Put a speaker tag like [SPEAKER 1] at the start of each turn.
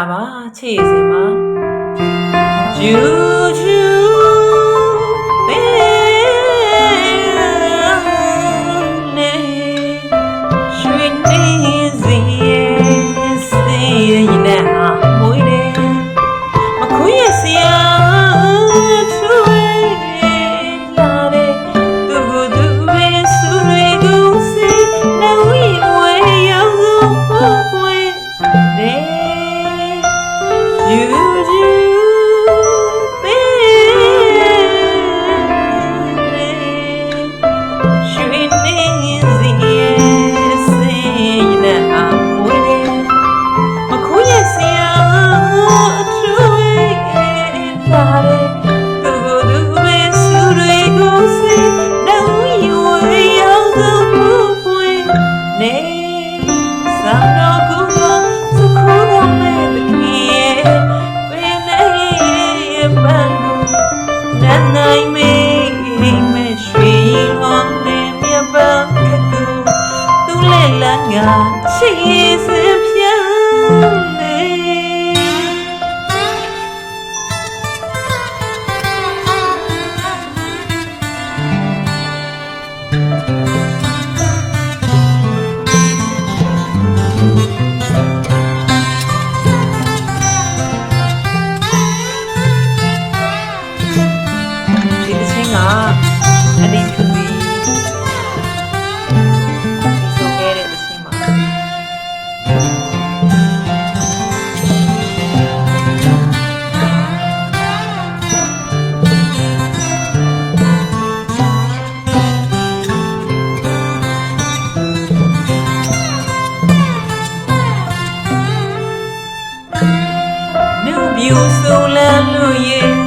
[SPEAKER 1] 吧，气死吗？啾啾呗嘞，水泥子是那木嘞，嘛可以是啊，吹拉嘞，嘟咕嘟呗，苏瑞公司，那我以为要做不会嘞。နိုင်မေရွှေလွန်နေမြပန်းခက်ကူသူလဲလန်းငါချစ်စပြန်းနေအလေးဖြူပြီးဆိုခဲ့တဲ့တစ်ချိန်မှာမြူပြူဆိုလန်းလို့ရဲ့